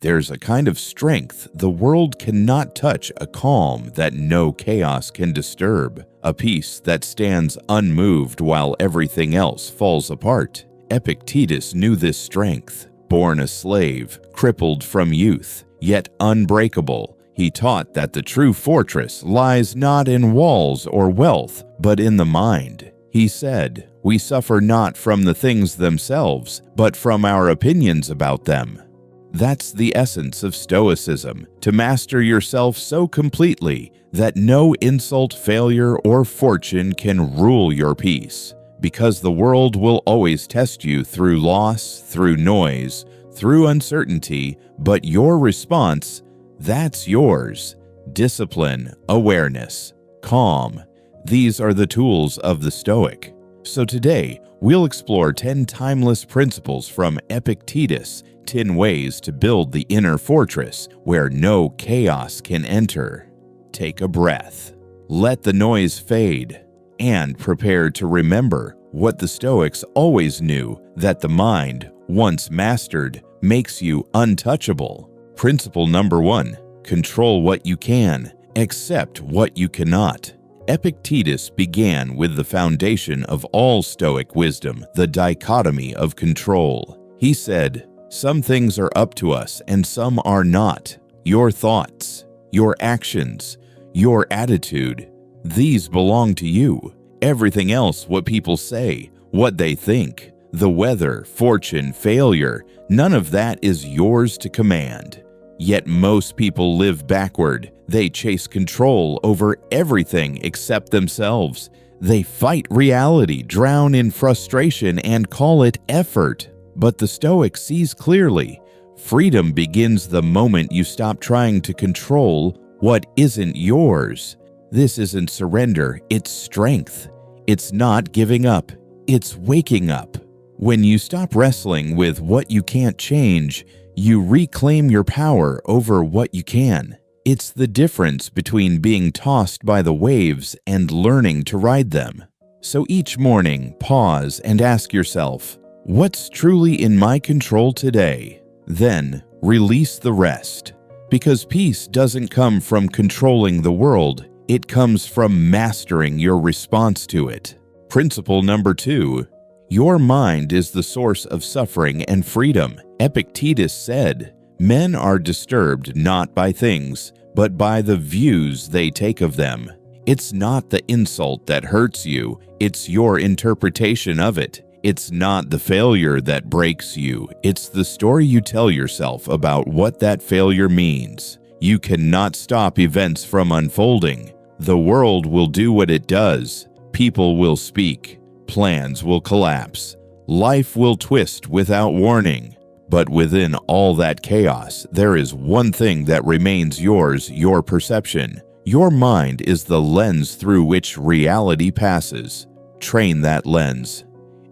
There's a kind of strength the world cannot touch, a calm that no chaos can disturb, a peace that stands unmoved while everything else falls apart. Epictetus knew this strength. Born a slave, crippled from youth, yet unbreakable, he taught that the true fortress lies not in walls or wealth, but in the mind. He said, "We suffer not from the things themselves, but from our opinions about them." That's the essence of Stoicism, to master yourself so completely that no insult, failure, or fortune can rule your peace. Because the world will always test you through loss, through noise, through uncertainty, but your response, that's yours. Discipline, awareness, calm. These are the tools of the Stoic. So today, we'll explore 10 timeless principles from Epictetus, 10 ways to build the inner fortress where no chaos can enter. Take a breath. Let the noise fade. And prepare to remember what the Stoics always knew, that the mind, once mastered, makes you untouchable. Principle number 1, control what you can, accept what you cannot. Epictetus began with the foundation of all Stoic wisdom, the dichotomy of control. He said, "Some things are up to us and some are not. Your thoughts, your actions, your attitude, these belong to you. Everything else, what people say, what they think, the weather, fortune, failure, none of that is yours to command." Yet most people live backward. They chase control over everything except themselves. They fight reality, drown in frustration, and call it effort. But the Stoic sees clearly. Freedom begins the moment you stop trying to control what isn't yours. This isn't surrender, it's strength. It's not giving up, it's waking up. When you stop wrestling with what you can't change, you reclaim your power over what you can. It's the difference between being tossed by the waves and learning to ride them. So each morning, pause and ask yourself, what's truly in my control today? Then, release the rest. Because peace doesn't come from controlling the world, it comes from mastering your response to it. Principle number 2, your mind is the source of suffering and freedom. Epictetus said, "Men are disturbed not by things, but by the views they take of them." It's not the insult that hurts you, it's your interpretation of it. It's not the failure that breaks you, it's the story you tell yourself about what that failure means. You cannot stop events from unfolding. The world will do what it does. People will speak. Plans will collapse. Life will twist without warning. But within all that chaos, there is one thing that remains yours, your perception. Your mind is the lens through which reality passes. Train that lens,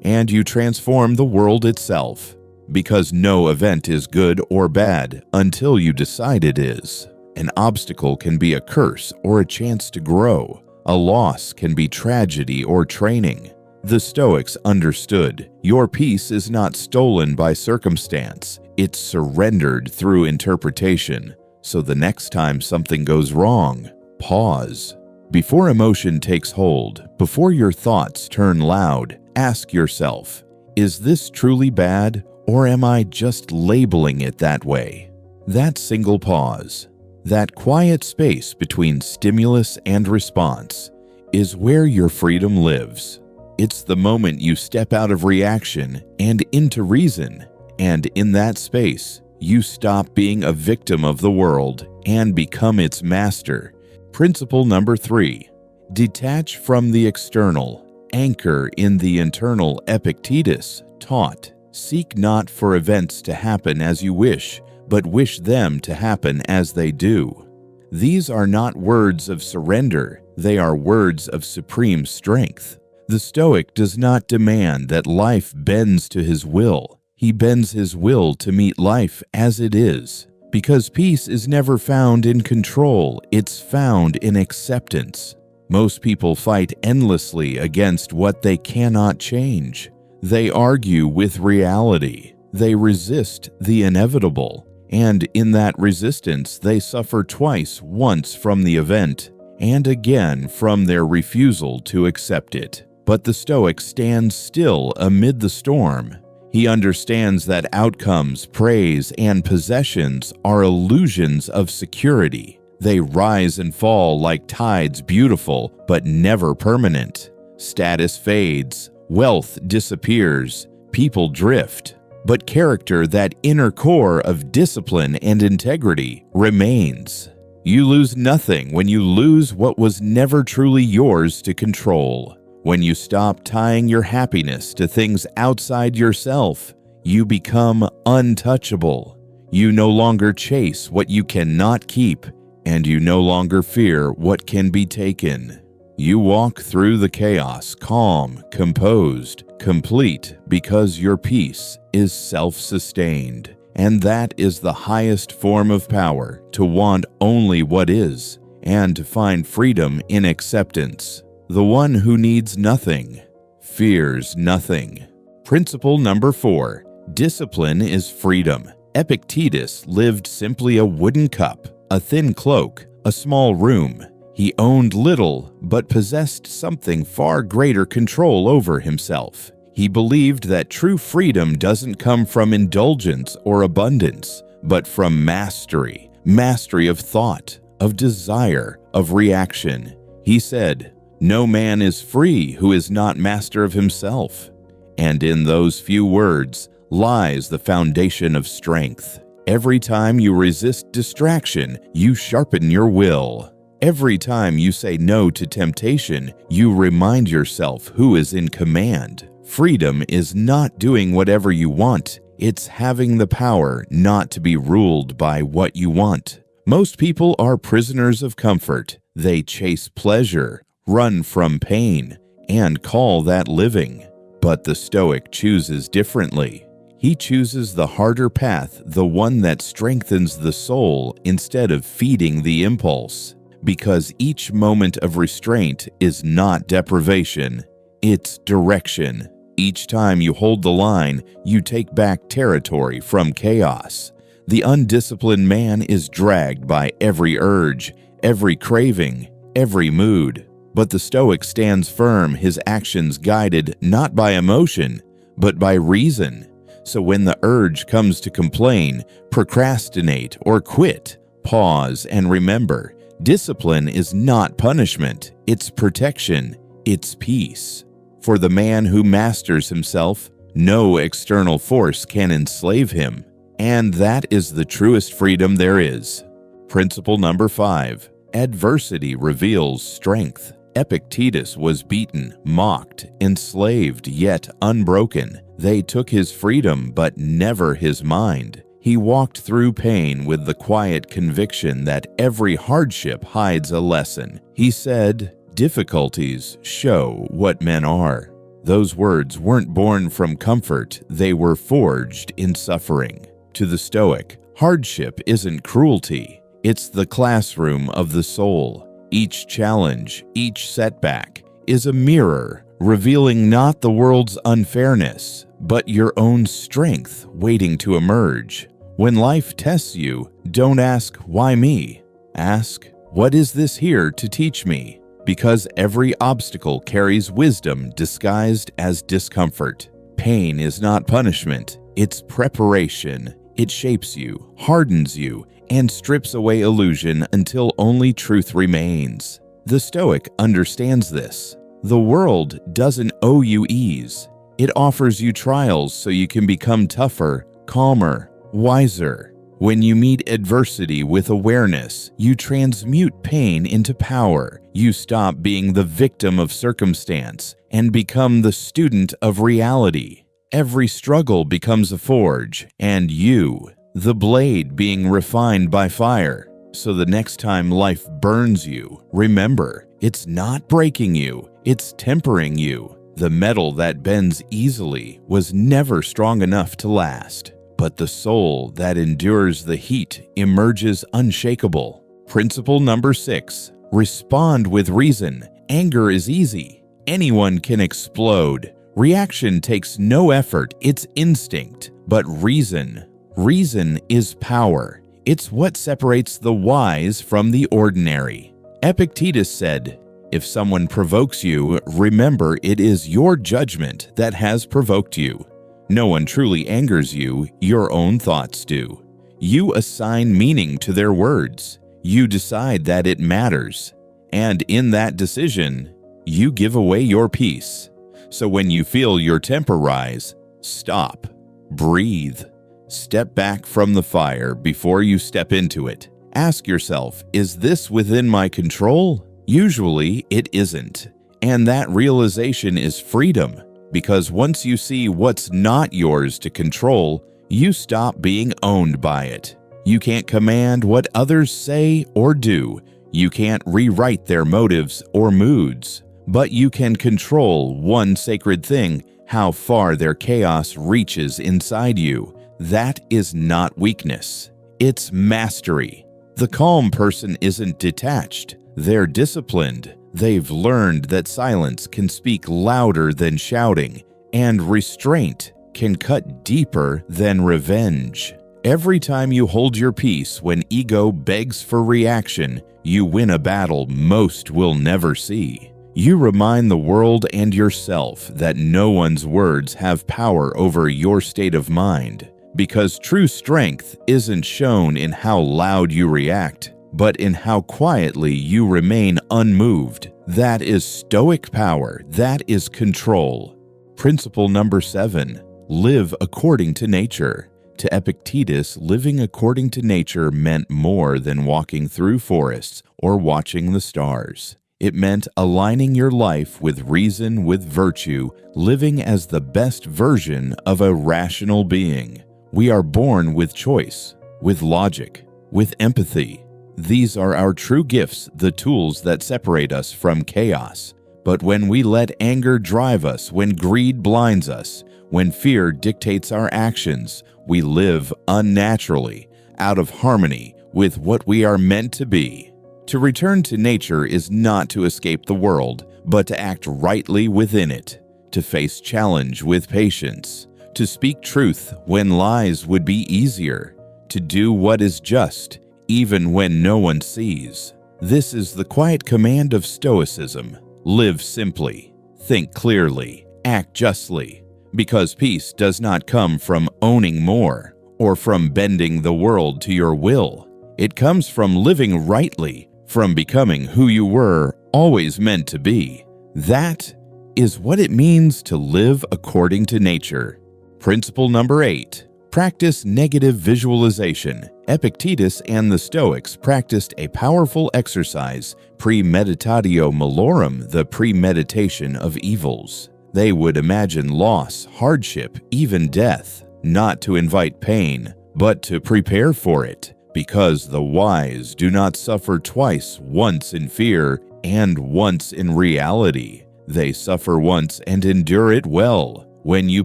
and you transform the world itself. Because no event is good or bad until you decide it is. An obstacle can be a curse or a chance to grow. A loss can be tragedy or training. The Stoics understood your peace is not stolen by circumstance, it's surrendered through interpretation. So the next time something goes wrong, pause. Before emotion takes hold, before your thoughts turn loud, ask yourself, is this truly bad, or am I just labeling it that way? That single pause, that quiet space between stimulus and response, is where your freedom lives. It's the moment you step out of reaction and into reason, and in that space, you stop being a victim of the world and become its master. Principle number 3, detach from the external, anchor in the internal. Epictetus taught, seek not for events to happen as you wish, but wish them to happen as they do. These are not words of surrender, they are words of supreme strength. The Stoic does not demand that life bends to his will. He bends his will to meet life as it is. Because peace is never found in control, it's found in acceptance. Most people fight endlessly against what they cannot change. They argue with reality. They resist the inevitable. And in that resistance, they suffer twice, once from the event, and again from their refusal to accept it. But the Stoic stands still amid the storm. He understands that outcomes, praise, and possessions are illusions of security. They rise and fall like tides, beautiful but never permanent. Status fades, wealth disappears, people drift. But character, that inner core of discipline and integrity, remains. You lose nothing when you lose what was never truly yours to control. When you stop tying your happiness to things outside yourself, you become untouchable. You no longer chase what you cannot keep, and you no longer fear what can be taken. You walk through the chaos calm, composed, complete, because your peace is self-sustained. And that is the highest form of power, to want only what is, and to find freedom in acceptance. The one who needs nothing, fears nothing. Principle number 4. Discipline is freedom. Epictetus lived simply a wooden cup, a thin cloak, a small room. He owned little, but possessed something far greater control over himself. He believed that true freedom doesn't come from indulgence or abundance, but from mastery of thought, of desire, of reaction. He said, "No man is free who is not master of himself." And in those few words lies the foundation of strength. Every time you resist distraction, you sharpen your will. Every time you say no to temptation, you remind yourself who is in command. Freedom is not doing whatever you want. It's having the power not to be ruled by what you want. Most people are prisoners of comfort. They chase pleasure, run from pain, and call that living. But the Stoic chooses differently. He chooses the harder path, the one that strengthens the soul instead of feeding the impulse. Because each moment of restraint is not deprivation, it's direction. Each time you hold the line, you take back territory from chaos. The undisciplined man is dragged by every urge, every craving, every mood. But the Stoic stands firm, his actions guided not by emotion, but by reason. So when the urge comes to complain, procrastinate, or quit, pause and remember, discipline is not punishment, it's protection, it's peace. For the man who masters himself, no external force can enslave him. And that is the truest freedom there is. Principle number 5. Adversity reveals strength. Epictetus was beaten, mocked, enslaved, yet unbroken. They took his freedom, but never his mind. He walked through pain with the quiet conviction that every hardship hides a lesson. He said, "Difficulties show what men are." Those words weren't born from comfort, they were forged in suffering. To the Stoic, hardship isn't cruelty, it's the classroom of the soul. Each challenge, each setback, is a mirror, revealing not the world's unfairness, but your own strength waiting to emerge. When life tests you, don't ask, "Why me?" Ask, "What is this here to teach me?" Because every obstacle carries wisdom disguised as discomfort. Pain is not punishment, it's preparation. It shapes you, hardens you, and strips away illusion until only truth remains. The Stoic understands this. The world doesn't owe you ease. It offers you trials so you can become tougher, calmer, wiser. When you meet adversity with awareness, you transmute pain into power. You stop being the victim of circumstance and become the student of reality. Every struggle becomes a forge, and you, the blade being refined by fire. So the next time life burns you, remember, it's not breaking you, it's tempering you. The metal that bends easily was never strong enough to last. But the soul that endures the heat emerges unshakable. Principle number 6. Respond with reason. Anger is easy. Anyone can explode. Reaction takes no effort, it's instinct. But reason Reason is power. It's what separates the wise from the ordinary. Epictetus said, "If someone provokes you, remember it is your judgment that has provoked you. No one truly angers you, your own thoughts do. You assign meaning to their words. You decide that it matters. And in that decision, you give away your peace. So when you feel your temper rise, stop, breathe, step back from the fire before you step into it. Ask yourself, is this within my control? Usually it isn't. And that realization is freedom, because once you see what's not yours to control, you stop being owned by it. You can't command what others say or do. You can't rewrite their motives or moods. But you can control one sacred thing, how far their chaos reaches inside you. That is not weakness. It's mastery. The calm person isn't detached. They're disciplined. They've learned that silence can speak louder than shouting, and restraint can cut deeper than revenge. Every time you hold your peace when ego begs for reaction, you win a battle most will never see. You remind the world and yourself that no one's words have power over your state of mind, because true strength isn't shown in how loud you react, but in how quietly you remain unmoved. That is Stoic power. That is control. Principle number 7, live according to nature. To Epictetus, living according to nature meant more than walking through forests or watching the stars. It meant aligning your life with reason, with virtue, living as the best version of a rational being. We are born with choice, with logic, with empathy. These are our true gifts, the tools that separate us from chaos. But when we let anger drive us, when greed blinds us, when fear dictates our actions, we live unnaturally, out of harmony with what we are meant to be. To return to nature is not to escape the world, but to act rightly within it, to face challenge with patience, to speak truth when lies would be easier, to do what is just, even when no one sees. This is the quiet command of Stoicism. Live simply, think clearly, act justly, because peace does not come from owning more or from bending the world to your will. It comes from living rightly, from becoming who you were always meant to be. That is what it means to live according to nature. Principle number 8, practice negative visualization. Epictetus and the Stoics practiced a powerful exercise, premeditatio malorum, the premeditation of evils. They would imagine loss, hardship, even death, not to invite pain, but to prepare for it, because the wise do not suffer twice, once in fear and once in reality. They suffer once and endure it well. When you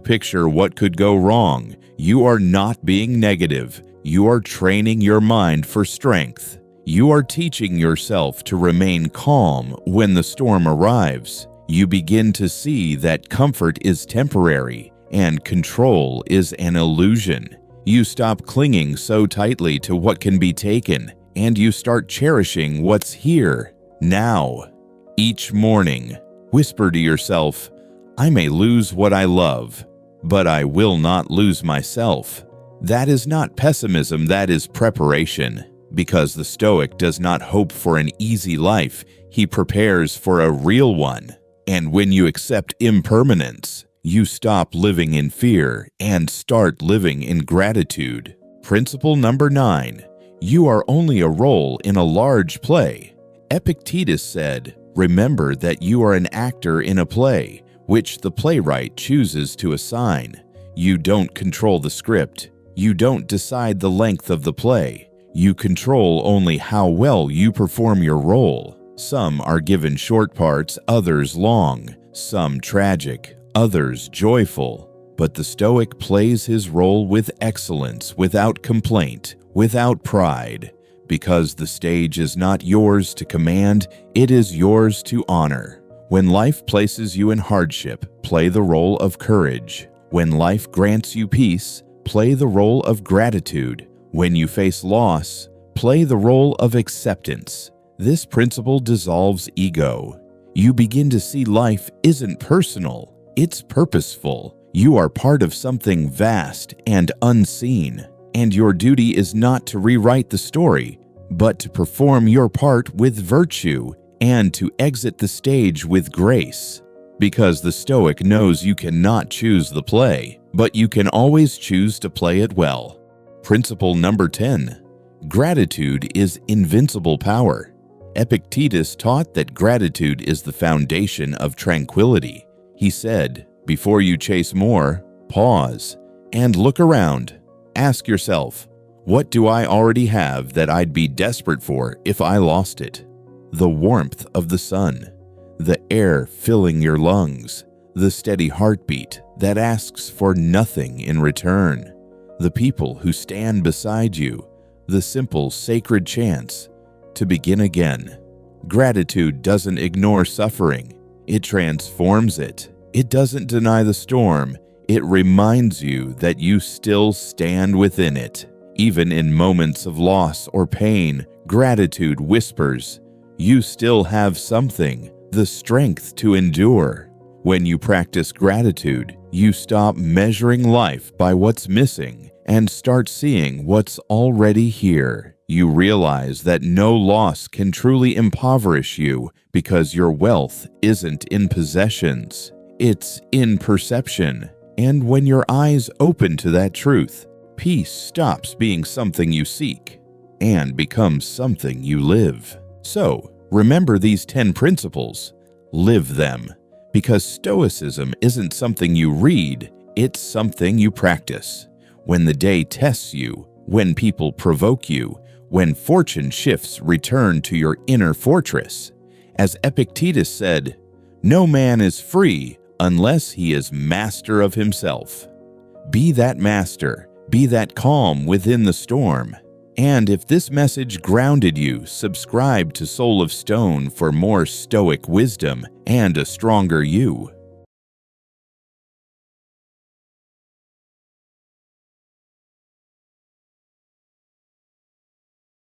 picture what could go wrong, you are not being negative. You are training your mind for strength. You are teaching yourself to remain calm when the storm arrives. You begin to see that comfort is temporary and control is an illusion. You stop clinging so tightly to what can be taken, and you start cherishing what's here, now. Each morning, whisper to yourself, I may lose what I love, but I will not lose myself. That is not pessimism, that is preparation. Because the Stoic does not hope for an easy life, he prepares for a real one. And when you accept impermanence, you stop living in fear and start living in gratitude. Principle number 9, you are only a role in a large play. Epictetus said, remember that you are an actor in a play, which the playwright chooses to assign. You don't control the script. You don't decide the length of the play. You control only how well you perform your role. Some are given short parts, others long, some tragic, others joyful. But the Stoic plays his role with excellence, without complaint, without pride, because the stage is not yours to command, it is yours to honor. When life places you in hardship, play the role of courage. When life grants you peace, play the role of gratitude. When you face loss, play the role of acceptance. This principle dissolves ego. You begin to see life isn't personal, it's purposeful. You are part of something vast and unseen, and your duty is not to rewrite the story, but to perform your part with virtue and to exit the stage with grace. Because the Stoic knows you cannot choose the play, but you can always choose to play it well. Principle number 10. Gratitude is invincible power. Epictetus taught that gratitude is the foundation of tranquility. He said, before you chase more, pause and look around. Ask yourself, what do I already have that I'd be desperate for if I lost it? The warmth of the sun, the air filling your lungs, the steady heartbeat that asks for nothing in return, the people who stand beside you, the simple sacred chance to begin again. Gratitude doesn't ignore suffering, it transforms it. It doesn't deny the storm, it reminds you that you still stand within it. Even in moments of loss or pain, gratitude whispers, you still have something, the strength to endure. When you practice gratitude, you stop measuring life by what's missing and start seeing what's already here. You realize that no loss can truly impoverish you because your wealth isn't in possessions, it's in perception. And when your eyes open to that truth, peace stops being something you seek and becomes something you live. So, remember these 10 principles. Live them, because Stoicism isn't something you read, it's something you practice. When the day tests you, when people provoke you, when fortune shifts return to your inner fortress. As Epictetus said, no man is free unless he is master of himself. Be that master, be that calm within the storm. And if this message grounded you, subscribe to Soul of Stone for more Stoic wisdom and a stronger you.